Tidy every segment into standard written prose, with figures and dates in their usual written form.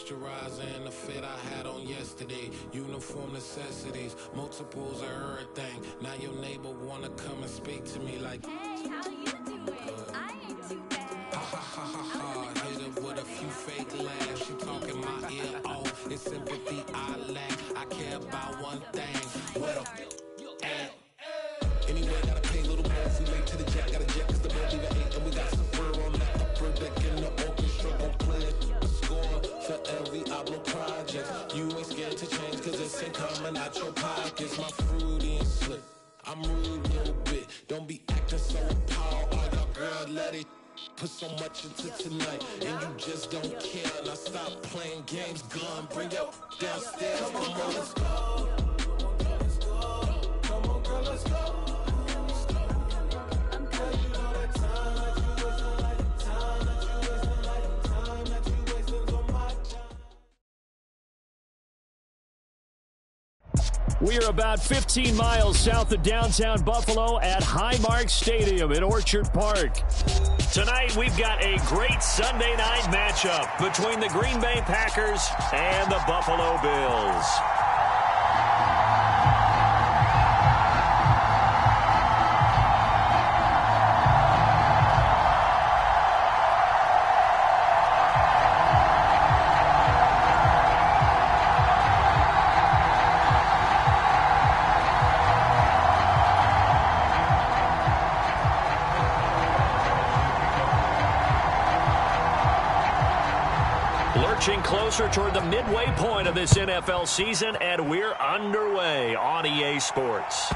moisturizer and the fit I had on yesterday. Uniform necessities, multiples of everything. Now your neighbor wanna come and speak to me like, hey, how you doing? I ain't too bad. Ha ha ha ha ha. Hit her with a few fake laughs. She talking my ear off. It's sympathy I lack. I care about one thing. Well, anyway, gotta pay a little more if we late to the jack. Got a jet cause the boat even ate. And we got some fur on the upper deck in the orchestra. Gon' play a score for every Oblo project. You ain't scared to change cause it's ain't coming out your pockets. My fruity and slick. I'm rude a little bit. Don't be acting so appalled. Oh, y'all girl, let it put so much into tonight. And you just don't care. Now stop playing games. Gun, bring your downstairs. Come on, let's go. Come on, girl, let's go. We are about 15 miles south of downtown Buffalo at Highmark Stadium in Orchard Park. Tonight, we've got a great Sunday night matchup between the Green Bay Packers and the Buffalo Bills. Closer toward the midway point of this NFL season, and we're underway on EA Sports.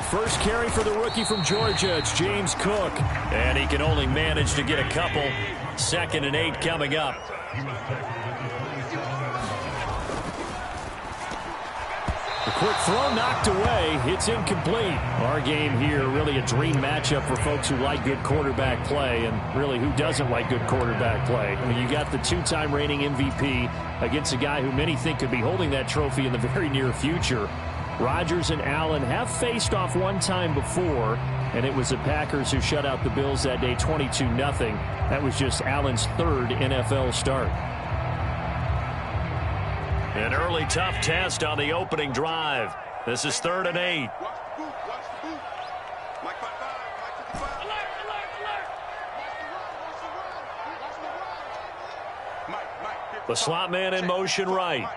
First carry for the rookie from Georgia, it's James Cook. And he can only manage to get a couple. 2nd and 8 coming up. The quick throw knocked away. It's incomplete. Our game here, really a dream matchup for folks who like good quarterback play. And really, who doesn't like good quarterback play? I mean, you got the 2-time reigning MVP against a guy who many think could be holding that trophy in the very near future. Rodgers and Allen have faced off one time before, and it was the Packers who shut out the Bills that day 22-0. That was just Allen's 3rd NFL start. An early tough test on the opening drive. This is 3rd and 8. The slot man in motion right.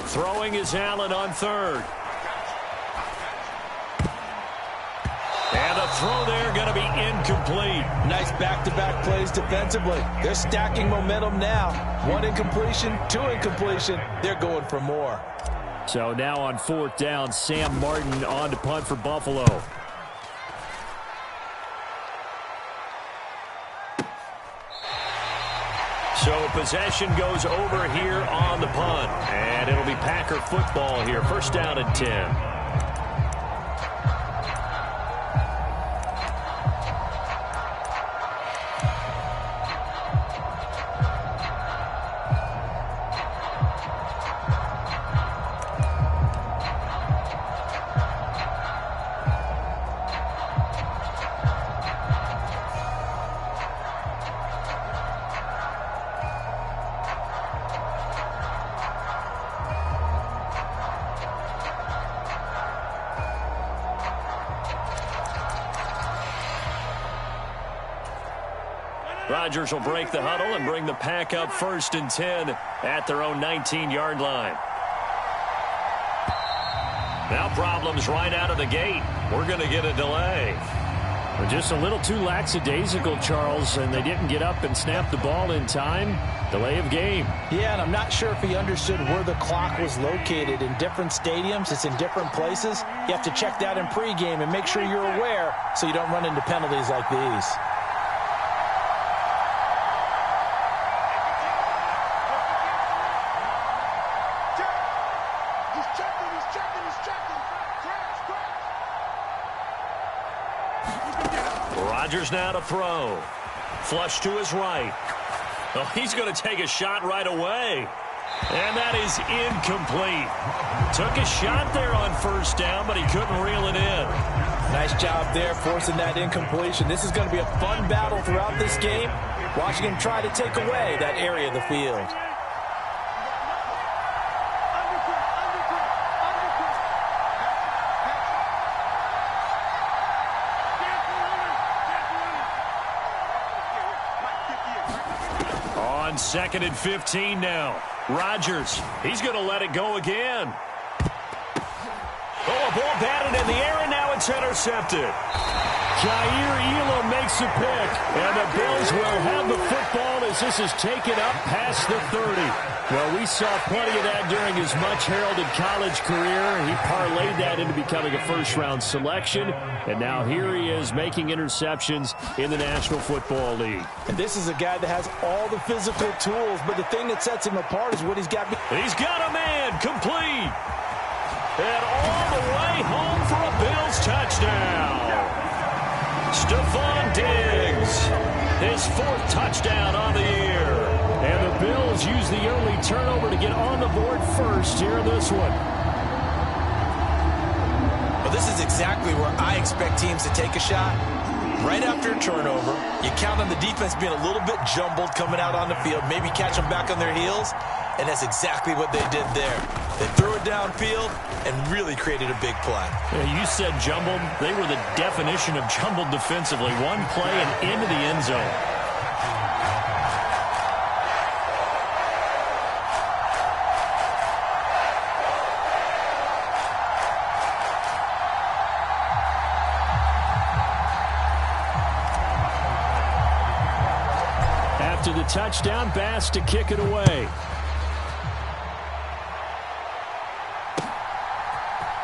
Throwing is Allen on 3rd. And the throw there going to be incomplete. Nice back-to-back plays defensively. They're stacking momentum now. 1 incompletion, 2 incompletion. They're going for more. So now on 4th down, Sam Martin on to punt for Buffalo. So possession goes over here on the punt. And it'll be Packer football here. 1st down and 10. Rodgers will break the huddle and bring the pack up 1st and 10 at their own 19-yard line. Now problems right out of the gate. We're going to get a delay. Just a little too lackadaisical, Charles, and they didn't get up and snap the ball in time. Delay of game. Yeah, and I'm not sure if he understood where the clock was located. In different stadiums, it's in different places. You have to check that in pregame and make sure you're aware so you don't run into penalties like these. Rodgers now to throw. Flush to his right. Oh, he's going to take a shot right away. And that is incomplete. Took a shot there on 1st down, but he couldn't reel it in. Nice job there forcing that incompletion. This is going to be a fun battle throughout this game. Watching him try to take away that area of the field. On 2nd and 15 now. Rodgers, he's going to let it go again. Oh, a ball batted in the air, and now it's intercepted. Jair Elam makes a pick, and the Bills will have the football as this is taken up past the 30. Well, we saw plenty of that during his much-heralded college career. He parlayed that into becoming a first-round selection, and now here he is making interceptions in the National Football League. And this is a guy that has all the physical tools, but the thing that sets him apart is what he's got. He's got a man, complete. And all the way home for a Bills touchdown. Stephon Diggs, his 4th touchdown on the year. And the Bills use the early turnover to get on the board first here in this one. Well, this is exactly where I expect teams to take a shot. Right after a turnover, you count on the defense being a little bit jumbled coming out on the field, maybe catch them back on their heels, and that's exactly what they did there. They threw it downfield and really created a big play. Yeah, you said jumbled. They were the definition of jumbled defensively. One play and into the end zone. After the touchdown, Bass to kick it away.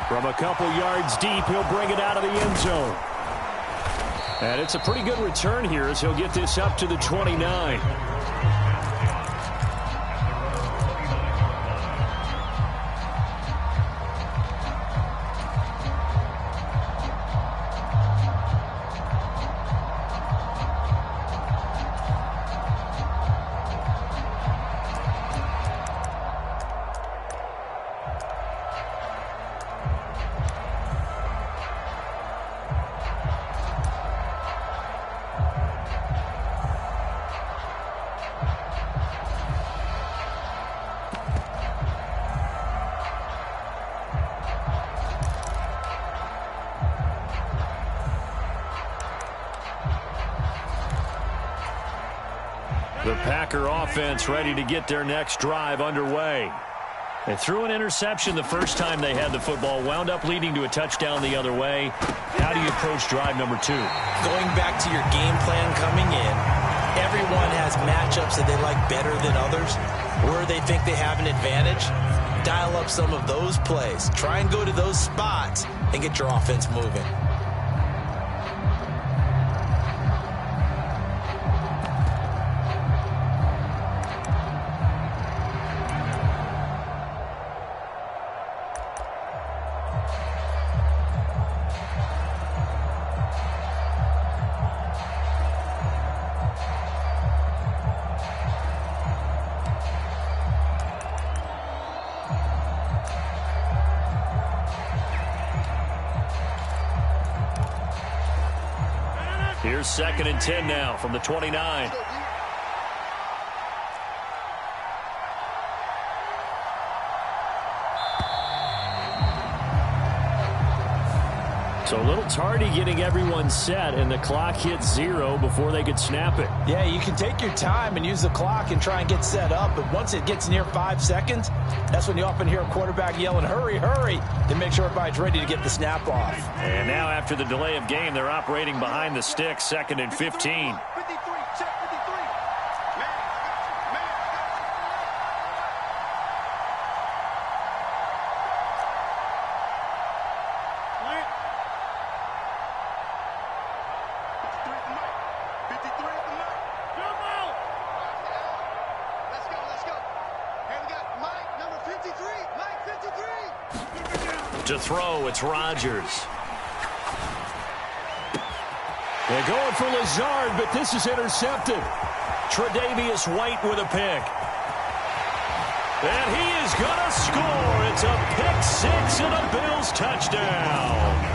From a couple yards deep, he'll bring it out of the end zone. And it's a pretty good return here as he'll get this up to the 29. The Packer offense ready to get their next drive underway. They threw an interception the first time they had the football, wound up leading to a touchdown the other way. How do you approach drive number 2? Going back to your game plan coming in, everyone has matchups that they like better than others, where they think they have an advantage. Dial up some of those plays. Try and go to those spots and get your offense moving. Here's 2nd and 10 now from the 29. So a little tardy getting everyone set, and the clock hit 0 before they could snap it. Yeah, you can take your time and use the clock and try and get set up, but once it gets near 5 seconds, that's when you often hear a quarterback yelling, hurry, hurry, to make sure everybody's ready to get the snap off. And now after the delay of game, they're operating behind the stick, 2nd and 15. To throw, it's Rodgers. They're going for Lazard, but this is intercepted. Tre'Davious White with a pick. And he is going to score. It's a pick 6 and a Bills touchdown.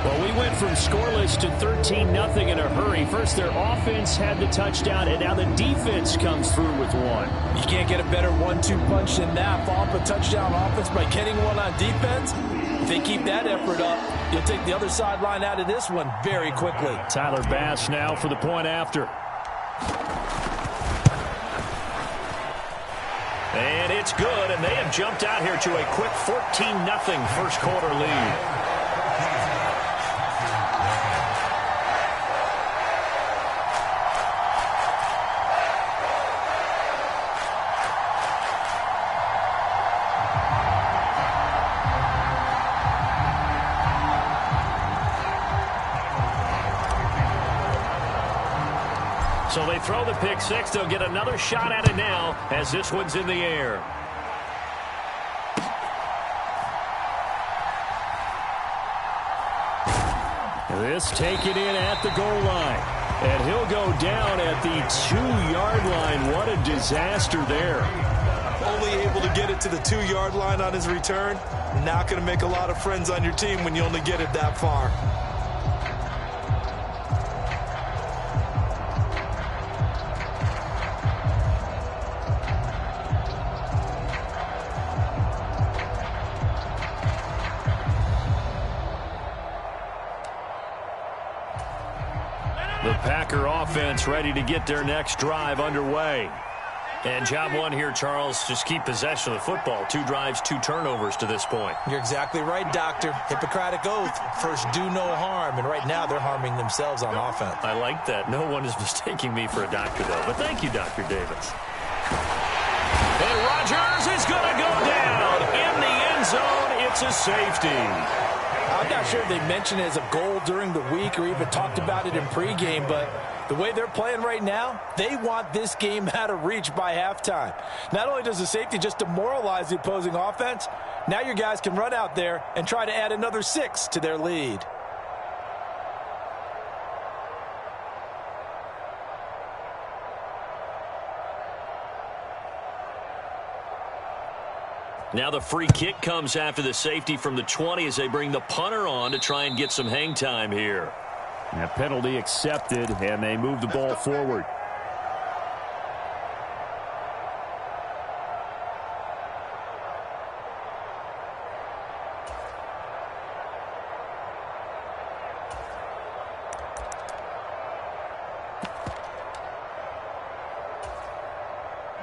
Well, we went from scoreless to 13-0 in a hurry. First, their offense had the touchdown, and now the defense comes through with one. You can't get a better 1-2 punch than that. Follow up a touchdown offense by getting one on defense. If they keep that effort up, you'll take the other sideline out of this one very quickly. Tyler Bass now for the point after. And it's good, and they have jumped out here to a quick 14-0 first quarter lead. So they throw the pick 6. They'll get another shot at it now as this one's in the air. This taken in at the goal line. And he'll go down at the 2-yard line. What a disaster there. Only able to get it to the 2-yard line on his return. Not going to make a lot of friends on your team when you only get it that far. The Packer offense ready to get their next drive underway. And job one here, Charles, just keep possession of the football. 2 drives, 2 turnovers to this point. You're exactly right, Doctor. Hippocratic oath, first do no harm. And right now they're harming themselves on offense. I like that. No one is mistaking me for a doctor, though. But thank you, Dr. Davis. And Rodgers is going to go down in the end zone. It's a safety. I'm not sure if they mentioned it as a goal during the week or even talked about it in pregame, but the way they're playing right now, they want this game out of reach by halftime. Not only does the safety just demoralize the opposing offense, now your guys can run out there and try to add another 6 to their lead. Now the free kick comes after the safety from the 20 as they bring the punter on to try and get some hang time here. That penalty accepted, and they move the ball forward.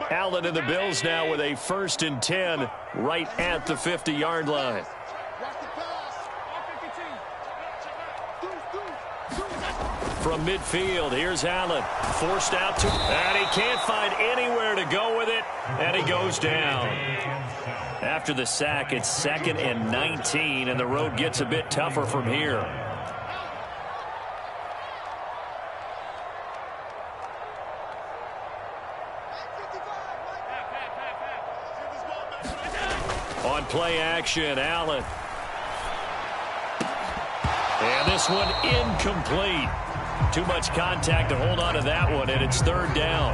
Allen and the Bills now with a 1st and 10 right at the 50-yard line. From midfield, here's Allen. Forced out to, and he can't find anywhere to go with it, and he goes down. After the sack, it's 2nd and 19, and the road gets a bit tougher from here. On play action, Allen. And this one incomplete. Too much contact to hold on to that one, and it's 3rd down.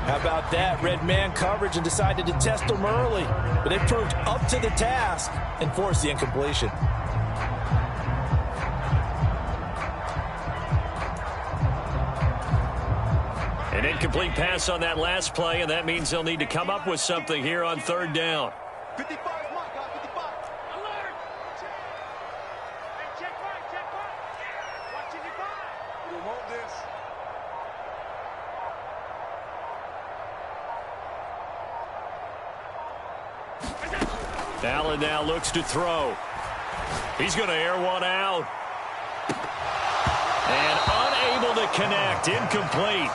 How about that? Red man coverage and decided to test them early. But they proved up to the task and forced the incompletion. An incomplete pass on that last play, and that means they'll need to come up with something here on 3rd down. Allen now looks to throw. He's going to air one out. And unable to connect. Incomplete.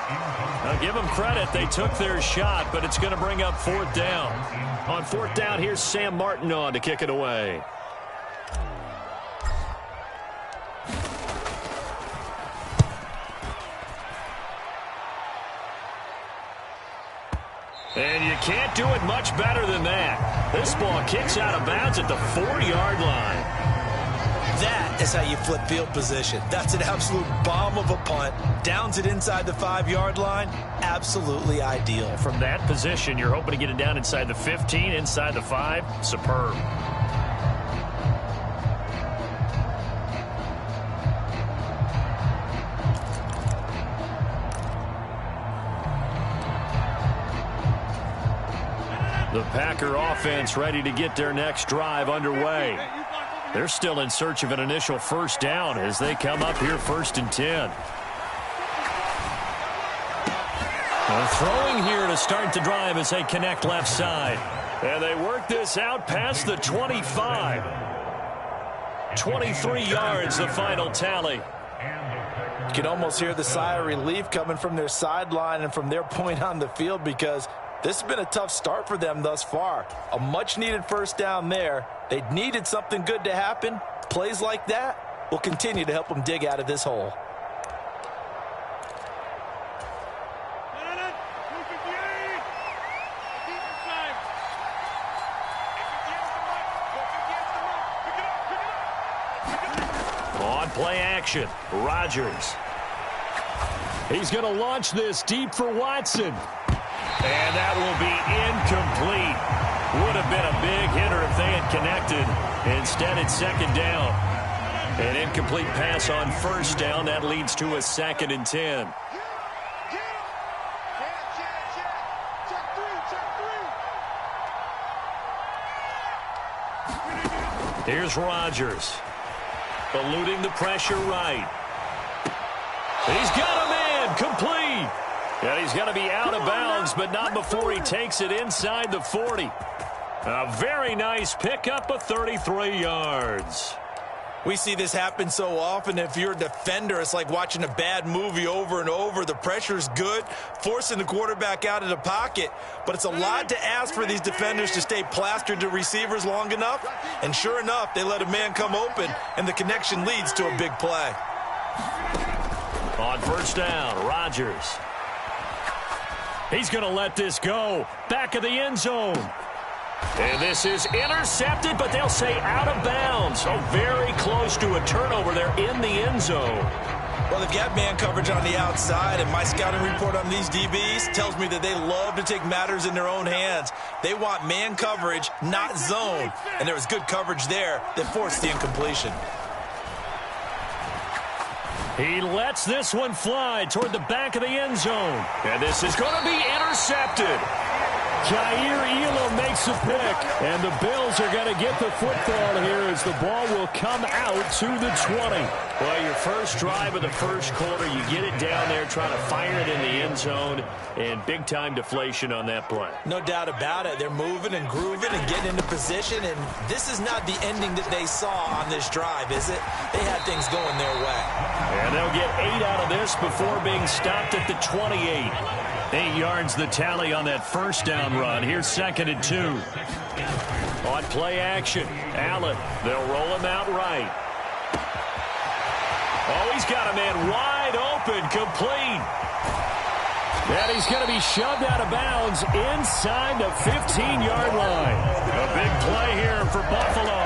Now give them credit. They took their shot, but it's going to bring up fourth down. On fourth down, here's Sam Martin on to kick it away. And you can't do it much better than that. This ball kicks out of bounds at the 4-yard line. That is how you flip field position. That's an absolute bomb of a punt. Downs it inside the 5-yard line. Absolutely ideal. From that position, you're hoping to get it down inside the 15, inside the 5. Superb. The Packer offense ready to get their next drive underway. They're still in search of an initial first down as they come up here 1st and 10. They're throwing here to start the drive as they connect left side. And they work this out past the 25. 23 yards, the final tally. You can almost hear the sigh of relief coming from their sideline and from their point on the field, because this has been a tough start for them thus far. A much-needed first down there. They needed something good to happen. Plays like that will continue to help them dig out of this hole. On play action, Rodgers. He's going to launch this deep for Watson. And that will be incomplete. Would have been a big hitter if they had connected. Instead, it's 2nd down. An incomplete pass on 1st down. That leads to a 2nd and 10. Here's Rodgers. Eluding the pressure right. He's got a man. Complete. And he's going to be out of bounds, but not before he takes it inside the 40. A very nice pickup of 33 yards. We see this happen so often. If you're a defender, it's like watching a bad movie over and over. The pressure's good, forcing the quarterback out of the pocket. But it's a lot to ask for these defenders to stay plastered to receivers long enough. And sure enough, they let a man come open, and the connection leads to a big play. On 1st down, Rodgers. He's going to let this go. Back of the end zone. And this is intercepted, but they'll say out of bounds. So very close to a turnover there in the end zone. Well, they've got man coverage on the outside, and my scouting report on these DBs tells me that they love to take matters in their own hands. They want man coverage, not zone. And there was good coverage there that forced the incompletion. He lets this one fly toward the back of the end zone. And this is going to be intercepted. Elam makes a pick, and the Bills are going to get the football here as the ball will come out to the 20. Well, your first drive of the first quarter, you get it down there, trying to fire it in the end zone, and big-time deflation on that play. No doubt about it. They're moving and grooving and getting into position, and this is not the ending that they saw on this drive, is it? They had things going their way. And they'll get 8 out of this before being stopped at the 28. 8 yards the tally on that first down run. Here's 2nd and 2. On play action, Allen. They'll roll him out right. Oh, he's got a man wide open, complete. And he's going to be shoved out of bounds inside the 15-yard line. A big play here for Buffalo.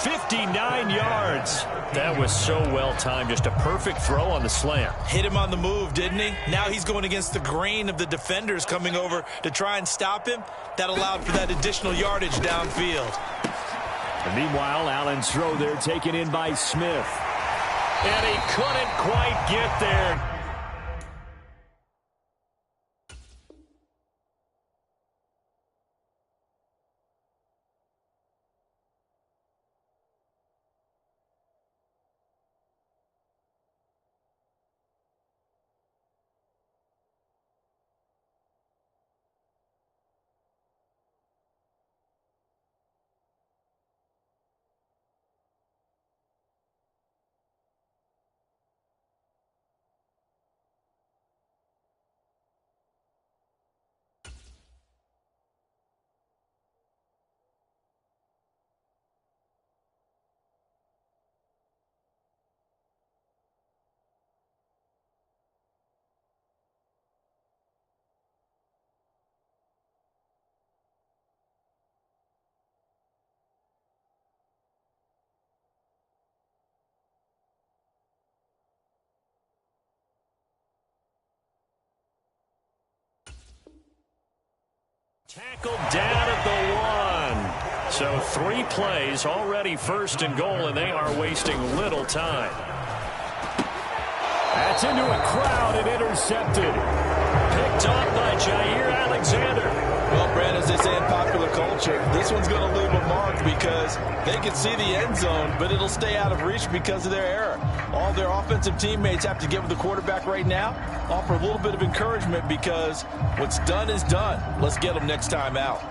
59 yards. That was so well-timed. Just a perfect throw on the slant. Hit him on the move, didn't he? Now he's going against the grain of the defenders coming over to try and stop him. That allowed for that additional yardage downfield. And meanwhile, Allen's throw there taken in by Smith. And he couldn't quite get there. Tackled down at the 1. So 3 plays already first and goal, and they are wasting little time. That's into a crowd and intercepted. Picked off by Jair Alexander. Well, Brand, as they say in popular culture, this one's going to leave a mark because they can see the end zone, but it'll stay out of reach because of their error. All their offensive teammates have to give the quarterback right now, offer a little bit of encouragement because what's done is done. Let's get them next time out.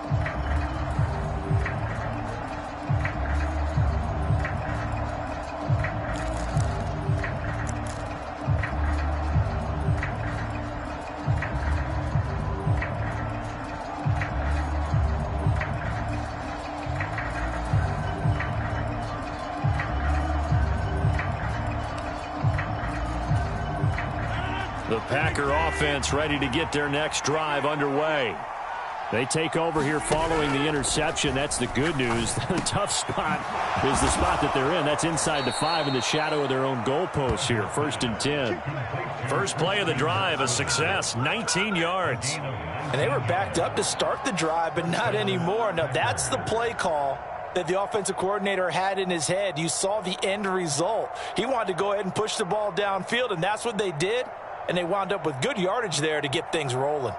The Packer offense ready to get their next drive underway. They take over here following the interception. That's the good news. The tough spot is the spot that they're in. That's inside the 5 in the shadow of their own goalpost here. 1st and 10. First play of the drive, a success, 19 yards. And they were backed up to start the drive, but not anymore. Now, that's the play call that the offensive coordinator had in his head. You saw the end result. He wanted to go ahead and push the ball downfield, and that's what they did. And they wound up with good yardage there to get things rolling.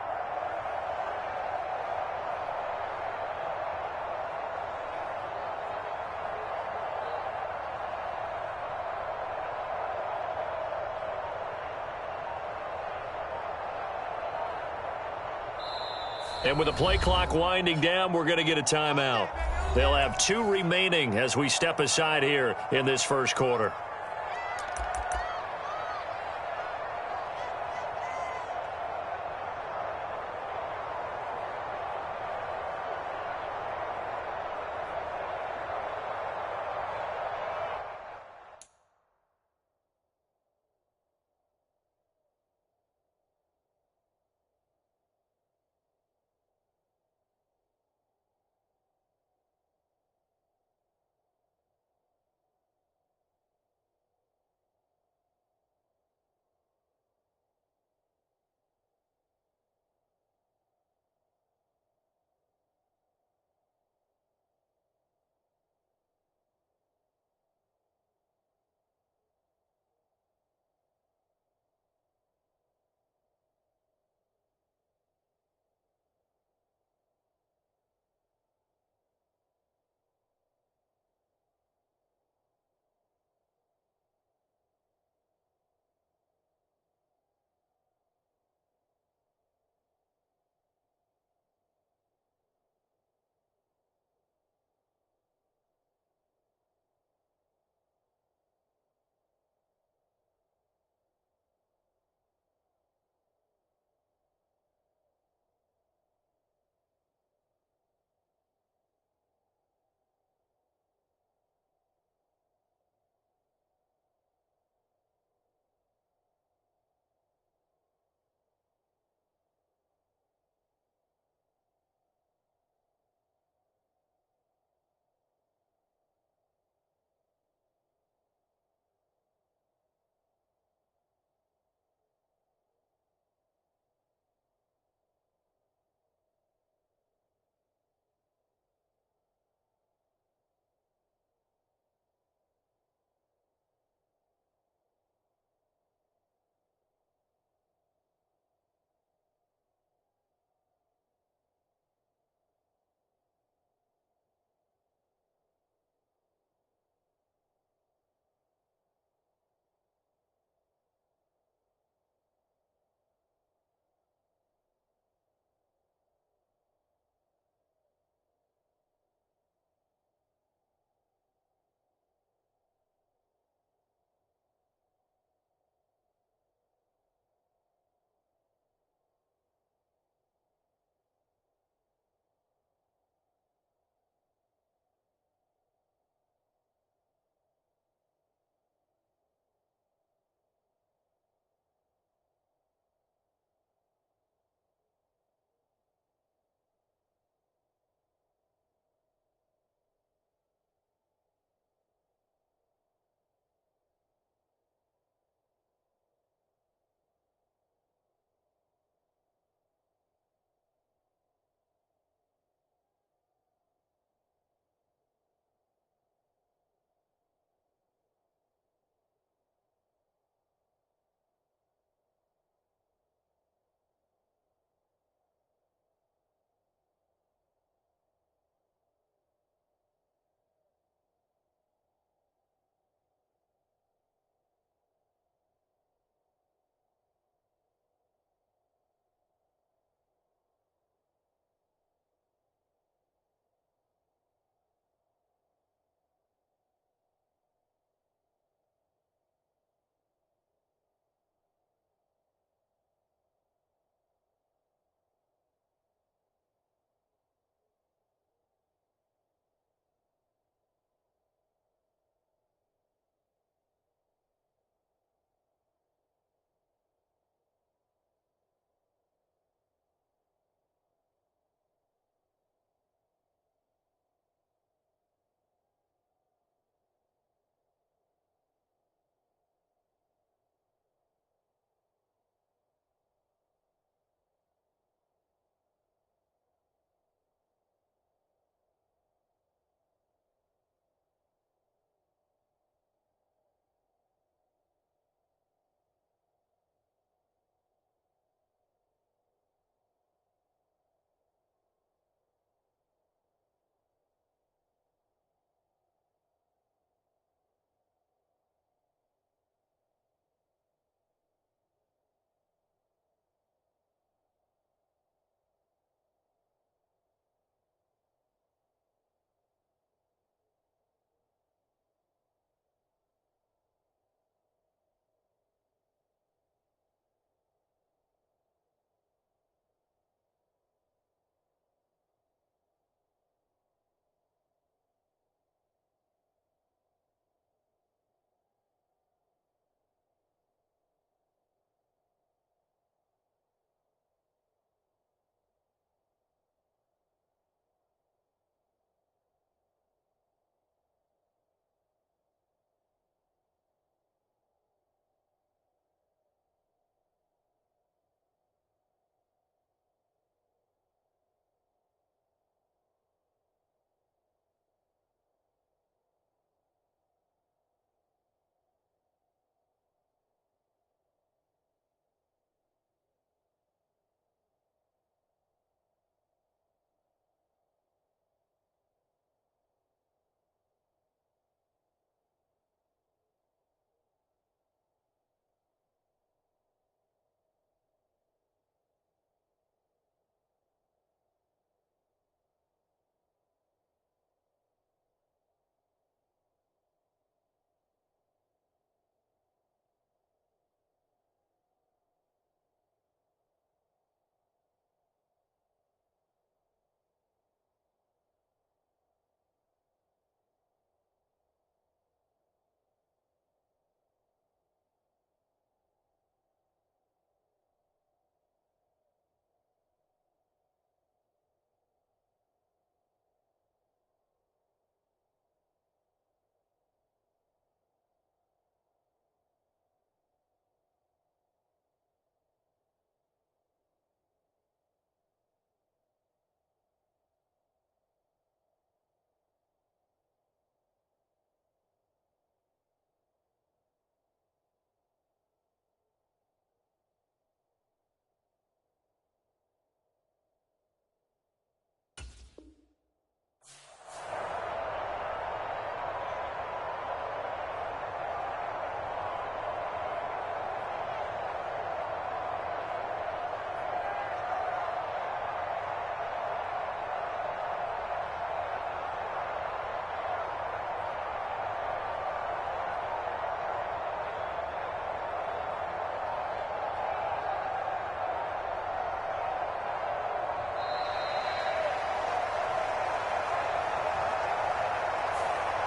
And with the play clock winding down, we're going to get a timeout. They'll have 2 remaining as we step aside here in this first quarter.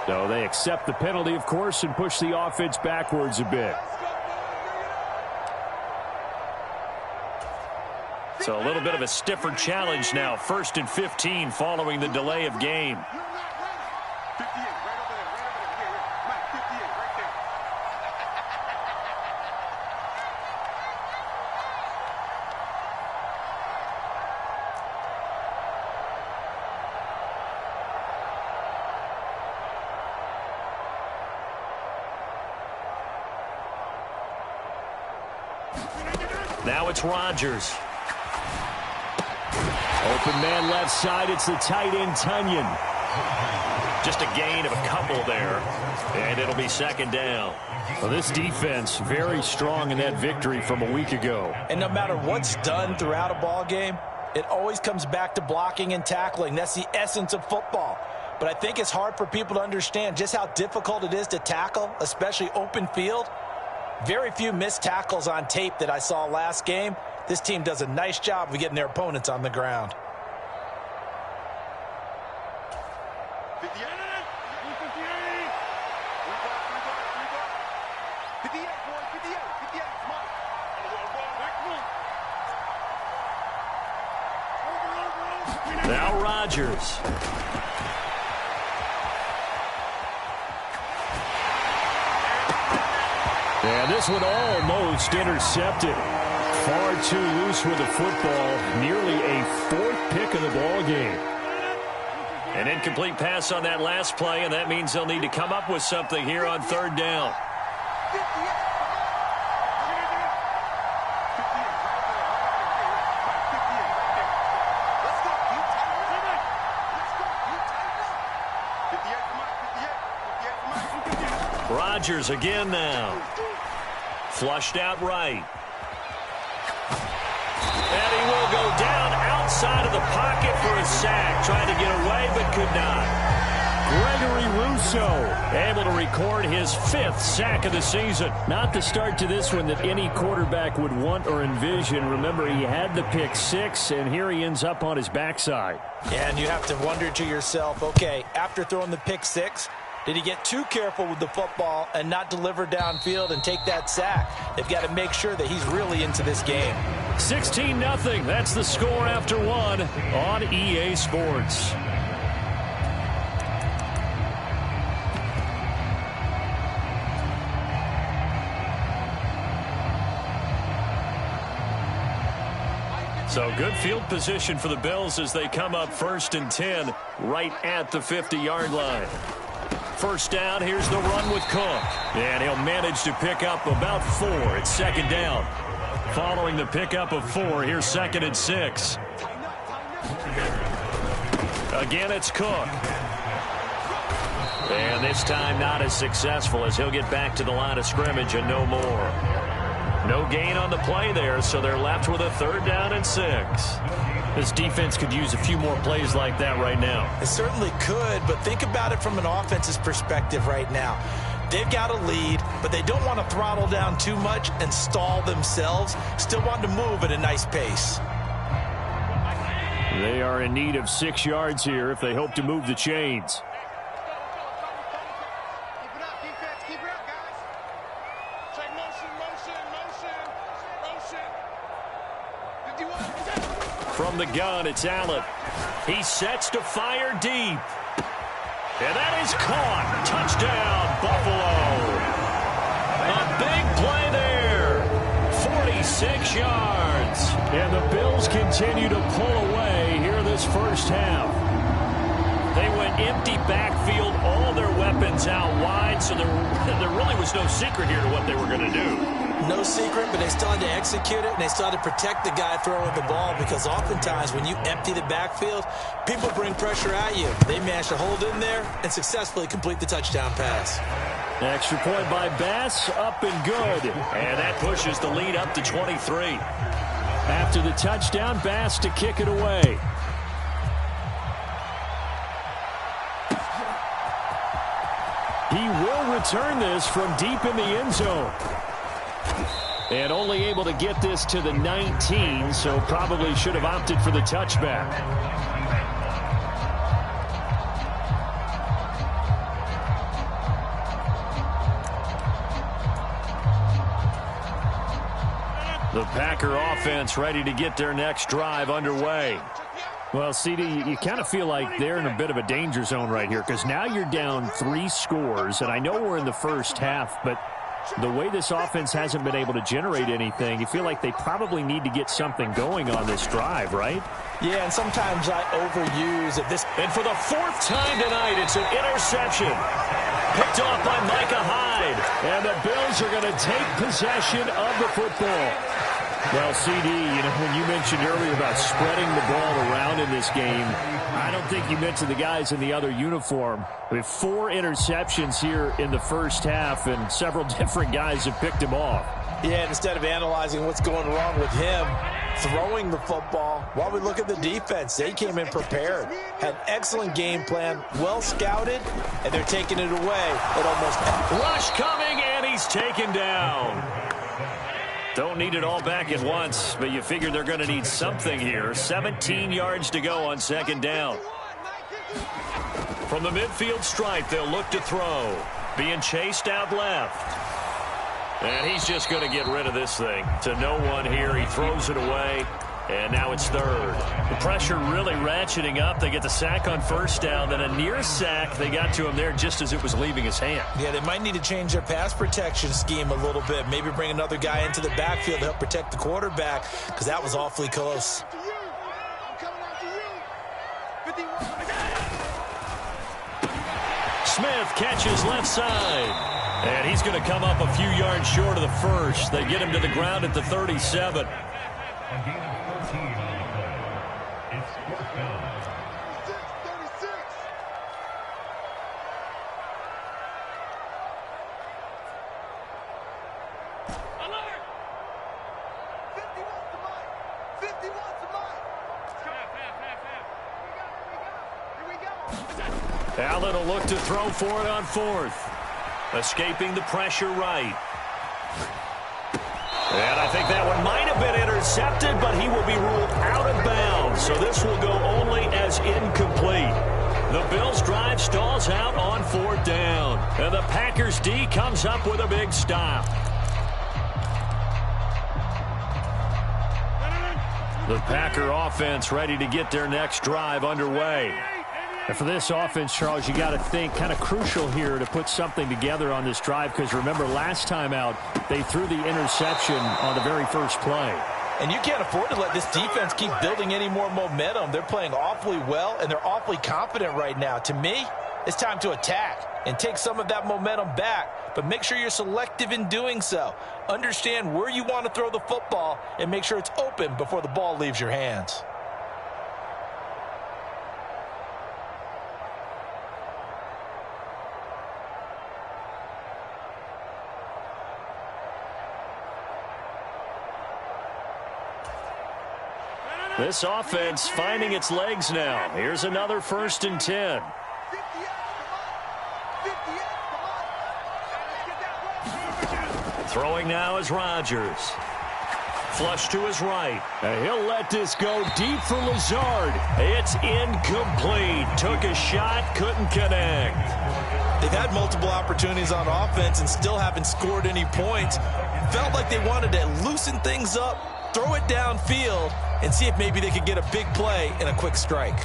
So they accept the penalty, of course, and push the offense backwards a bit. So a little bit of a stiffer challenge now. 1st and 15 following the delay of game. Now it's Rodgers. Open man left side. It's the tight end, Tunyon. Just a gain of a couple there. And it'll be 2nd down. Well, this defense very strong in that victory from a week ago. And no matter what's done throughout a ball game, it always comes back to blocking and tackling. That's the essence of football. But I think it's hard for people to understand just how difficult it is to tackle, especially open field. Very few missed tackles on tape that I saw last game. This team does a nice job of getting their opponents on the ground. Now Rodgers. And this one almost intercepted. Far too loose with the football. Nearly a 4th pick of the ball game. An incomplete pass on that last play, and that means they'll need to come up with something here on 3rd down. Rodgers again now. Flushed out right. And he will go down outside of the pocket for a sack. Trying to get away, but could not. Gregory Rousseau able to record his 5th sack of the season. Not the start to this one that any quarterback would want or envision. Remember, he had the pick 6, and here he ends up on his backside. And you have to wonder to yourself, okay, after throwing the pick 6, did he get too careful with the football and not deliver downfield and take that sack? They've got to make sure that he's really into this game. 16-0. That's the score after 1 on EA Sports. So good field position for the Bills as they come up 1st and 10 right at the 50-yard line. 1st down, here's the run with Cook. And he'll manage to pick up about 4. It's 2nd down. Following the pickup of 4, here's 2nd and 6. Again, it's Cook. And this time not as successful as he'll get back to the line of scrimmage and no more. No gain on the play there, so they're left with a 3rd down and 6. This defense could use a few more plays like that right now. It certainly could, but think about it from an offense's perspective right now. They've got a lead, but they don't want to throttle down too much and stall themselves. Still want to move at a nice pace. They are in need of 6 yards here if they hope to move the chains. From the gun, it's Allen. He sets to fire deep. And that is caught. Touchdown, Buffalo. A big play there. 46 yards. And the Bills continue to pull away here this 1st half. They went empty backfield, all their weapons out wide, so there really was no secret here to what they were going to do. No secret, but they still had to execute it, and they still had to protect the guy throwing the ball, because oftentimes when you empty the backfield, people bring pressure at you. They managed to hold in there and successfully complete the touchdown pass. Extra point by Bass, up and good. And that pushes the lead up to 23. After the touchdown, Bass to kick it away. He will return this from deep in the end zone. And only able to get this to the 19, so probably should have opted for the touchback. The Packer offense ready to get their next drive underway. Well, CD, you kind of feel like they're in a bit of a danger zone right here because now you're down 3 scores, and I know we're in the first half, but the way this offense hasn't been able to generate anything, you feel like they probably need to get something going on this drive, right? Yeah, and sometimes I overuse it. And for the 4th time tonight, it's an interception. Picked off by Micah Hyde. And the Bills are going to take possession of the football. Well, CD, when you mentioned earlier about spreading the ball around in this game, I don't think you mentioned the guys in the other uniform. We have 4 interceptions here in the first half, and several different guys have picked him off. Yeah, and instead of analyzing what's going wrong with him, throwing the football, while we look at the defense, they came in prepared, had an excellent game plan, well scouted, and they're taking it away at almost rush coming, and he's taken down. Don't need it all back at once, but you figure they're going to need something here. 17 yards to go on 2nd down. From the midfield stripe, they'll look to throw. Being chased out left. And he's just going to get rid of this thing. To no one here. He throws it away. And now it's 3rd. The pressure really ratcheting up. They get the sack on 1st down. Then a near sack. They got to him there just as it was leaving his hand. Yeah, they might need to change their pass protection scheme a little bit. Maybe bring another guy into the backfield to help protect the quarterback, because that was awfully close. Smith catches left side. And he's going to come up a few yards short of the first. They get him to the ground at the 37. Allen will look to throw for it on 4th. Escaping the pressure right. And I think that one might have been intercepted, but he will be ruled out of bounds. So this will go only as incomplete. The Bills' drive stalls out on 4th down. And the Packers' D comes up with a big stop. The Packer offense ready to get their next drive underway. And for this offense, Charles, you got to think kind of crucial here to put something together on this drive, because remember last time out they threw the interception on the very first play. And you can't afford to let this defense keep building any more momentum. They're playing awfully well, and they're awfully confident right now. To me, it's time to attack and take some of that momentum back, but make sure you're selective in doing so. Understand where you want to throw the football and make sure it's open before the ball leaves your hands. This offense finding its legs now. Here's another 1st and 10. Throwing now is Rodgers. Flush to his right. And he'll let this go deep for Lazard. It's incomplete. Took a shot, couldn't connect. They've had multiple opportunities on offense and still haven't scored any points. Felt like they wanted to loosen things up, throw it downfield, and see if maybe they could get a big play and a quick strike.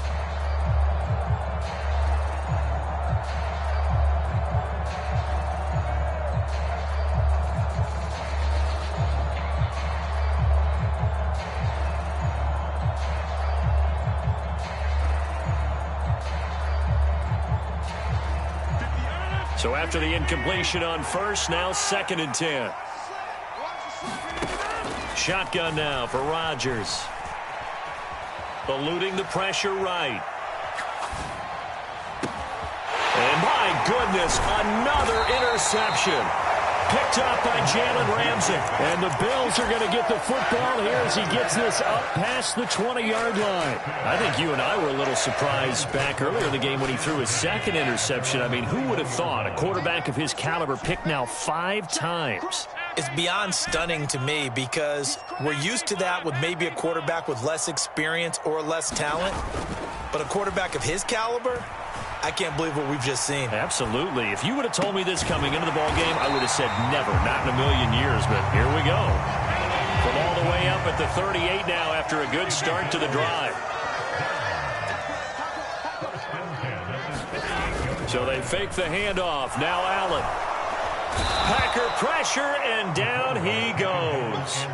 So after the incompletion on 1st, now 2nd and 10. Shotgun now for Rodgers. Eluding the pressure right. And my goodness, another interception. Picked up by Jalen Ramsey. And the Bills are going to get the football here as he gets this up past the 20-yard line. I think you and I were a little surprised back earlier in the game when he threw his 2nd interception. I mean, who would have thought a quarterback of his caliber picked now 5 times? It's beyond stunning to me because we're used to that with maybe a quarterback with less experience or less talent. But a quarterback of his caliber, I can't believe what we've just seen. Absolutely. If you would have told me this coming into the ball game, I would have said never, not in a million years, but here we go. From all the way up at the 38 now after a good start to the drive. So they fake the handoff. Now Allen. Packer pressure, and down he goes.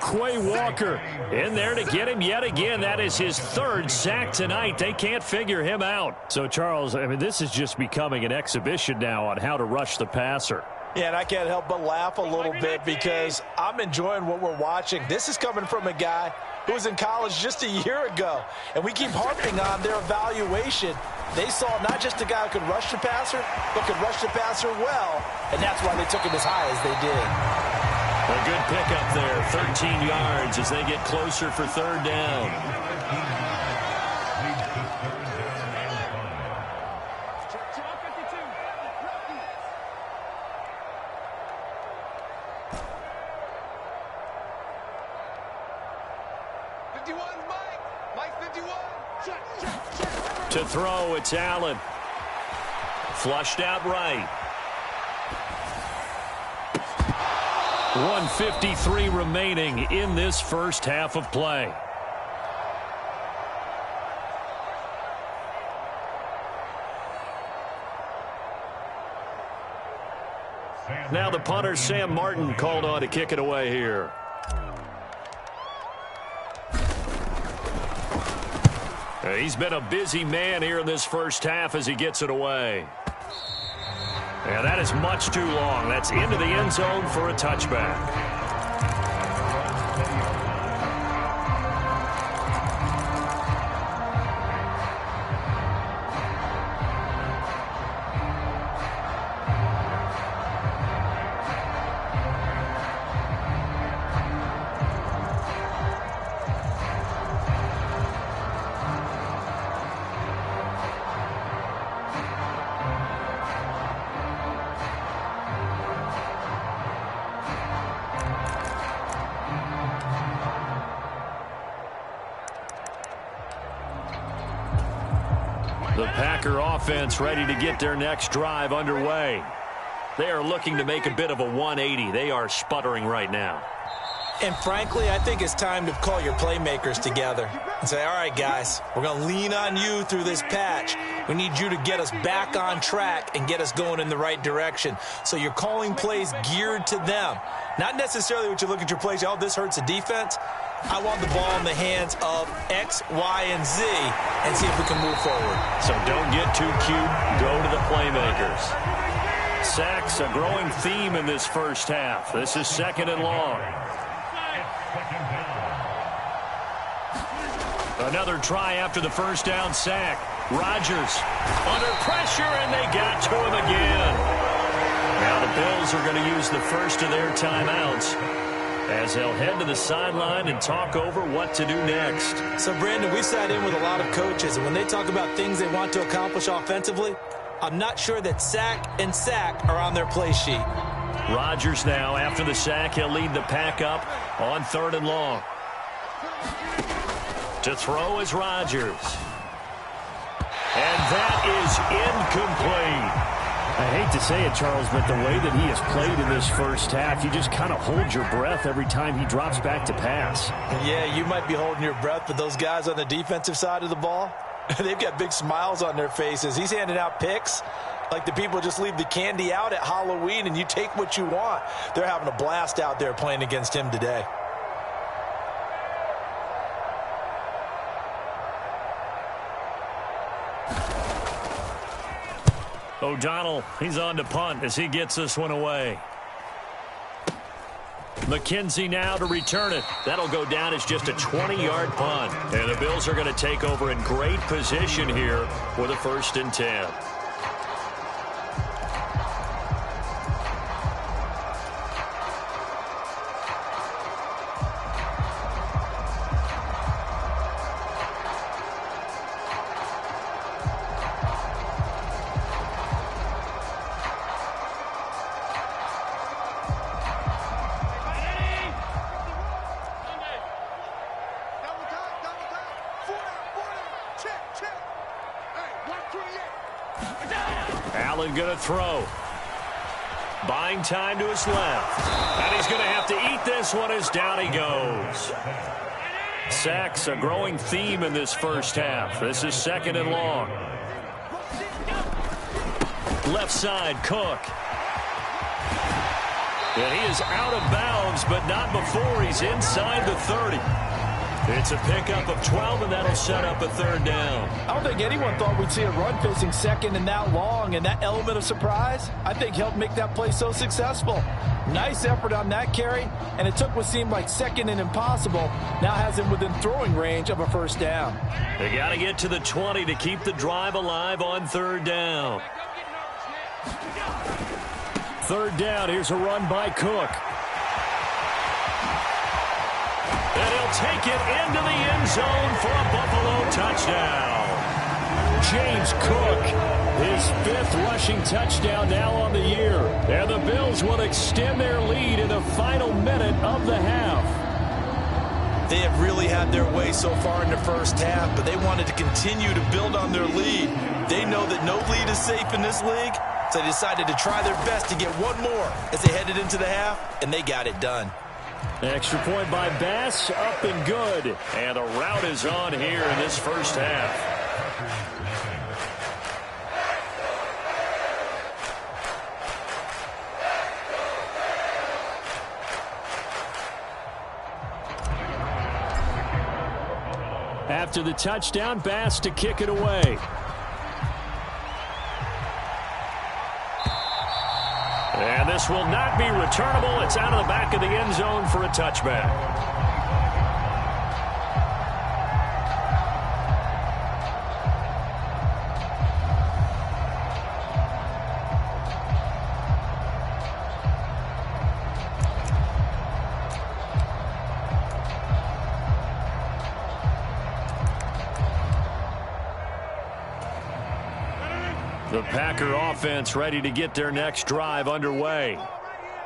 Quay Walker in there to get him yet again. That is his third sack tonight. They can't figure him out. So, Charles, I mean, this is just becoming an exhibition now on how to rush the passer. Yeah, and I can't help but laugh a little bit because I'm enjoying what we're watching. This is coming from a guy who was in college just a year ago, and we keep harping on their evaluation. They saw not just a guy who could rush the passer, but could rush the passer well, and that's why they took him as high as they did. A good pickup there, 13 yards as they get closer for third down. To throw, it's Allen. Flushed out right. 1:53 remaining in this first half of play. Now the punter, Sam Martin, called on to kick it away here. He's been a busy man here in this first half as he gets it away. And that is much too long. That's into the end zone for a touchback. The Packer offense ready to get their next drive underway. They are looking to make a bit of a 180. They are sputtering right now. And frankly, I think it's time to call your playmakers together and say, all right, guys, we're going to lean on you through this patch. We need you to get us back on track and get us going in the right direction. So you're calling plays geared to them. Not necessarily what you look at your plays, oh, this hurts the defense. I want the ball in the hands of X, Y, and Z and see if we can move forward. So don't get too cute. Go to the playmakers. Sacks, a growing theme in this first half. This is second and long. Another try after the first down sack. Rodgers under pressure, and they got to him again. Now the Bills are going to use the first of their timeouts as they'll head to the sideline and talk over what to do next. So, Brandon, we've sat in with a lot of coaches, and when they talk about things they want to accomplish offensively, I'm not sure that sack and sack are on their play sheet. Rodgers now, after the sack, he'll lead the pack up on third and long. To throw is Rodgers. And that is incomplete. I hate to say it, Charles, but the way that he has played in this first half, you just kind of hold your breath every time he drops back to pass. Yeah, you might be holding your breath, but those guys on the defensive side of the ball, they've got big smiles on their faces. He's handing out picks like the people just leave the candy out at Halloween and you take what you want. They're having a blast out there playing against him today. O'Donnell, he's on to punt as he gets this one away. McKenzie now to return it. That'll go down as just a 20-yard punt. And the Bills are going to take over in great position here with a 1st and 10. Allen going to throw. Buying time to his left. And he's going to have to eat this one as down he goes. Sacks, a growing theme in this first half. This is 2nd and long. Left side, Cook. And he is out of bounds, but not before he's inside the 30. It's a pickup of 12, and that'll set up a 3rd down. I don't think anyone thought we'd see a run facing 2nd and that long, and that element of surprise, I think, helped make that play so successful. Nice effort on that carry, and it took what seemed like 2nd and impossible, now has him within throwing range of a 1st down. They got to get to the 20 to keep the drive alive on 3rd down. 3rd down, here's a run by Cook. And he'll take it into the end zone for a Buffalo touchdown. James Cook, his 5th rushing touchdown now on the year. And the Bills will extend their lead in the final minute of the half. They have really had their way so far in the first half, but they wanted to continue to build on their lead. They know that no lead is safe in this league, so they decided to try their best to get one more as they headed into the half, and they got it done. Extra point by Bass, up and good. And the route is on here in this first half. After the touchdown, Bass to kick it away. And this will not be returnable. It's out of the back of the end zone for a touchback. The Packer offense ready to get their next drive underway.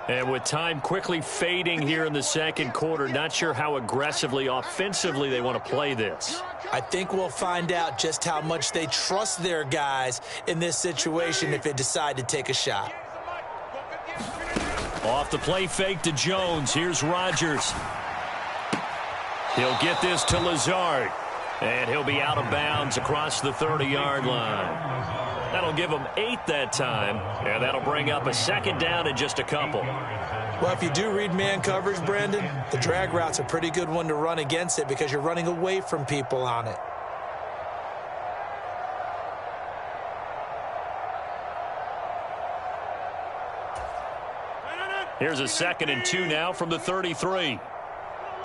And with time quickly fading here in the 2nd quarter, not sure how aggressively, offensively they want to play this. I think we'll find out just how much they trust their guys in this situation if they decide to take a shot. Off the play fake to Jones. Here's Rodgers. He'll get this to Lazard. And he'll be out of bounds across the 30-yard line. That'll give them 8 that time, and that'll bring up a 2nd down in just a couple. Well, if you do read man coverage, Brandon, the drag route's a pretty good one to run against it because you're running away from people on it. Here's a 2nd and 2 now from the 33. I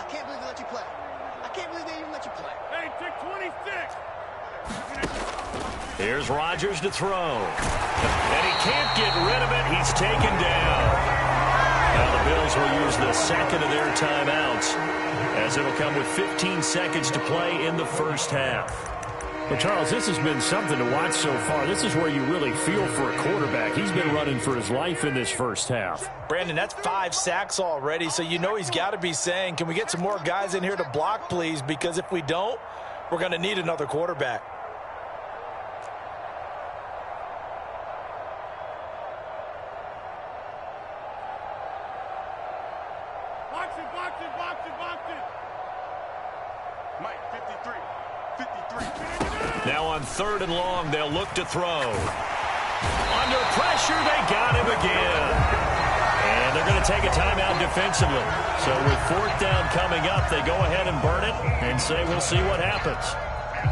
can't believe they let you play. I can't believe they even let you play. Hey, take 26. Here's Rodgers to throw. And he can't get rid of it. He's taken down. Now the Bills will use the 2nd of their timeouts as it'll come with 15 seconds to play in the first half. Well, Charles, this has been something to watch so far. This is where you really feel for a quarterback. He's been running for his life in this first half. Brandon, that's 5 sacks already, so you know he's got to be saying, can we get some more guys in here to block, please? Because if we don't, we're going to need another quarterback. Mike, 53. Now on 3rd and long, they'll look to throw. Under pressure, they got him again. And they're going to take a timeout defensively. So with 4th down coming up, they go ahead and burn it and say we'll see what happens.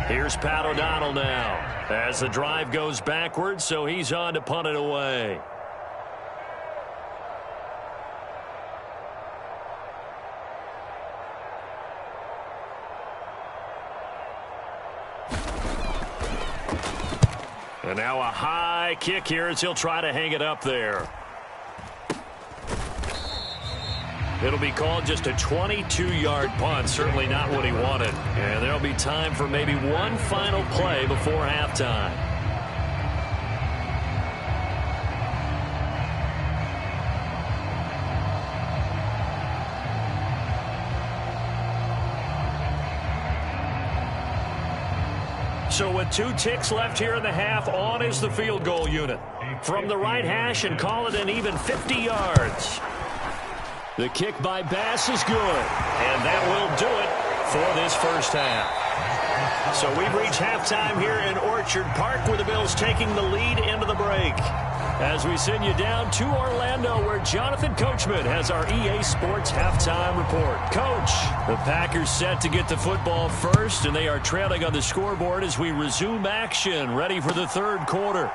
Here's Pat O'Donnell now as the drive goes backwards, so he's on to punt it away. And now a high kick here as he'll try to hang it up there. It'll be called just a 22-yard punt. Certainly not what he wanted. And there'll be time for maybe one final play before halftime. So with 2 ticks left here in the half, on is the field goal unit. From the right hash and call it an even 50 yards. The kick by Bass is good. And that will do it for this first half. So we've reached halftime here in Orchard Park, where the Bills taking the lead into the break. As we send you down to Orlando, where Jonathan Coachman has our EA Sports halftime report. Coach, the Packers set to get the football first, and they are trailing on the scoreboard as we resume action, ready for the third quarter.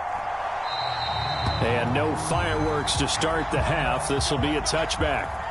And no fireworks to start the half. This will be a touchback.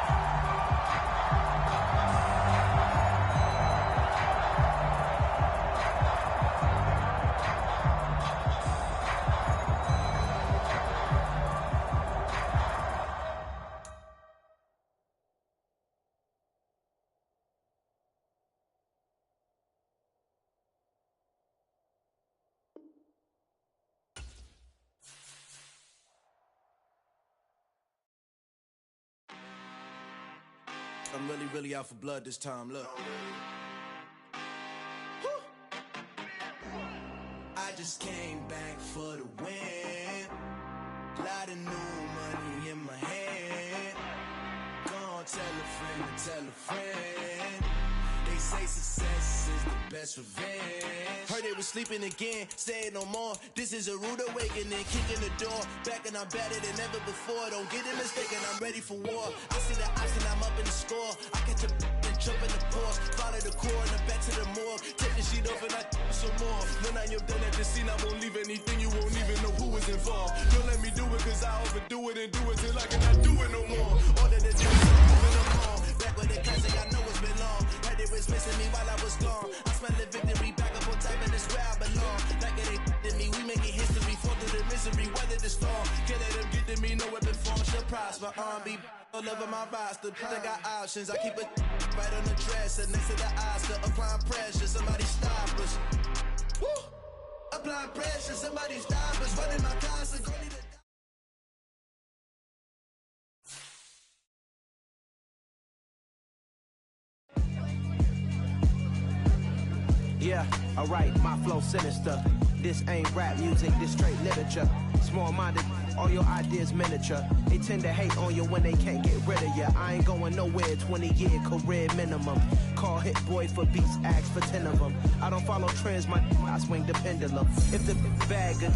I'm really out for blood this time, look. I just came back for the win. Lot of new money in my hand. Gonna tell a friend to tell a friend. They say success is the best revenge. Heard they was sleeping again, say it no more. This is a rude awakening, kicking the door. Back and I'm better than ever before. Don't get it mistaken, I'm ready for war. I see the option, I'm up in the score. I catch a and jump in the Porsche. Follow the core and the back to the morgue. Take the sheet off and I some more. When I am done at the scene, I won't leave anything. You won't even know who was involved. Don't let me do it, cause I overdo it and do it till I cannot do it no more. All of the things I'm moving them on. Back with the classic, I know it's been long. Heard they was missing me while I was gone. I smell the victory back up on time, and it's where I belong. Like it ain't to me, we making history. Fall through the misery, weather the storm. Can't let them get to me, no weapon form shall prosper. R&B all over my roster. I got options, I keep it right on the dresser. Next to the Oscar, applying pressure, somebody stop us. Woo! Applying pressure, somebody stop us. Running my concert, go need a yeah, alright, my flow sinister. This ain't rap music, this straight literature. Small-minded, all your ideas miniature. They tend to hate on you when they can't get rid of you. I ain't going nowhere, 20-year career minimum. Call Hit Boy for beats, ask for 10 of them. I don't follow trends, I swing the pendulum. If the bag good,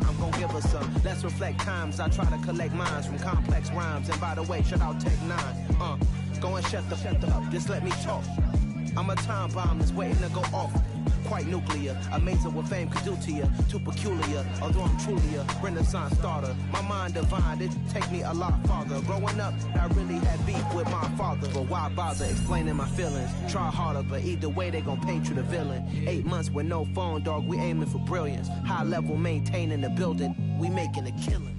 I'm gon' give her some. Let's reflect times, I try to collect minds from complex rhymes. And by the way, shout out Tech 9. Go and shut the up, just let me talk. I'm a time bomb that's waiting to go off. Quite nuclear, amazing what fame could do to you. Too peculiar, although I'm truly a renaissance starter. My mind divine, it take me a lot farther. Growing up, I really had beef with my father. But why bother explaining my feelings? Try harder, but either way they gon' paint you the villain. 8 months with no phone, dog, we aiming for brilliance. High level maintaining the building, we making a killing.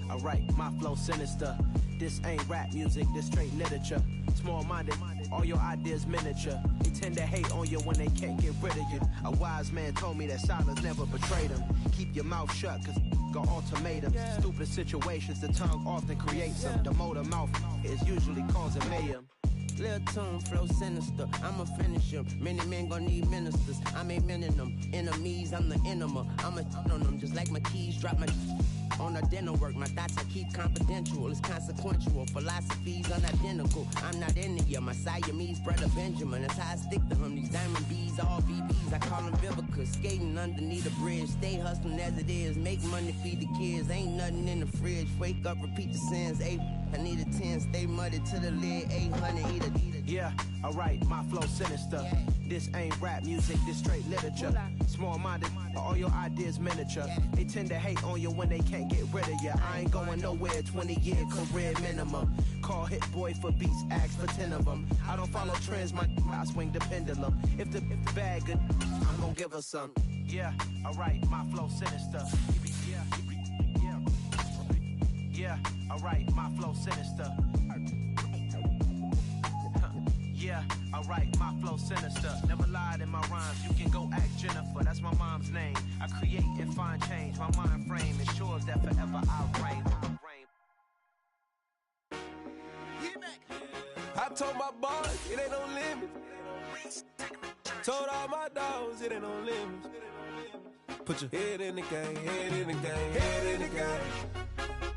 Alright, my flow sinister. This ain't rap music, this straight literature. Small-minded, all your ideas miniature. They tend to hate on you when they can't get rid of you. A wise man told me that silence never betrayed him. Keep your mouth shut, cause got ultimatums. Stupid situations, the tongue often creates them. The motor mouth is usually causing mayhem. Lil' tune, flow sinister, I'ma finish him. Many men gon' need ministers, I'm a men in them. Enemies, I'm the enema, I'ma on them. Just like my keys, drop my on a dental work. My thoughts I keep confidential, it's consequential. Philosophies unidentical, I'm not into you. My Siamese brother Benjamin, that's how I stick to him. These diamond bees, all BBs, I call them Vivica. Skating underneath a bridge, stay hustling as it is. Make money, feed the kids, ain't nothing in the fridge. Wake up, repeat the sins, I need a 10, stay muddy to the lid, 800, eat a. Yeah, alright, my flow sinister. This ain't rap music, this straight literature. Small-minded, all your ideas miniature. They tend to hate on you when they can't get rid of you. I ain't going nowhere, 20-year career minimum. Call Hit Boy for beats, ask for 10 of them. I don't follow trends, I swing the pendulum. If the bag good, I'm gon' give her some. Yeah, alright, my flow sinister. Yeah, alright, my flow sinister. Yeah, alright, my flow sinister. Never lied in my rhymes, you can go ask Jennifer. That's my mom's name. I create and find change. My mind frame ensures that forever I reign. I told my boys, it ain't no limit. Told all my dogs, it ain't no limit. Put your head in the game, head in the game, head in the game.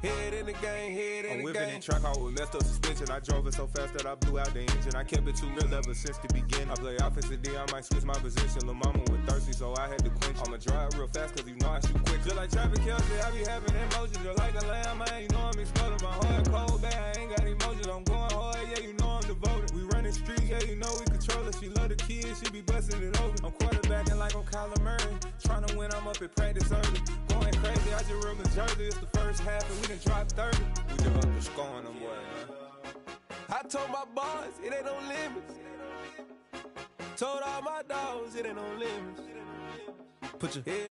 Head in the game, head in the game. I'm whipping in track, I was messed up suspension. I drove it so fast that I blew out the engine. I kept it too real ever since the beginning. I play offensive D, I might switch my position. Lil' mama was thirsty, so I had to quench. I'ma drive real fast, cause you know I shoot quick. Just like Travis Kelce, I be having emotions. Just like a lamb, man, you know I'm exploding. My heart cold, bad, I ain't got emotions. I'm going hard, yeah, you know I'm devoted. We running streets, yeah, you know we control it. She love the kids, she be busting it over. I'm quarterbacking like I'm Kyler Murray. Trying to win, I'm up at practice early. Going crazy, I just real Jersey. It's the first half, and we done dropped 30. We just up to scoring them, boy, man. I told my boys, it ain't no limits. Told all my dogs, it ain't no limits. Put your head.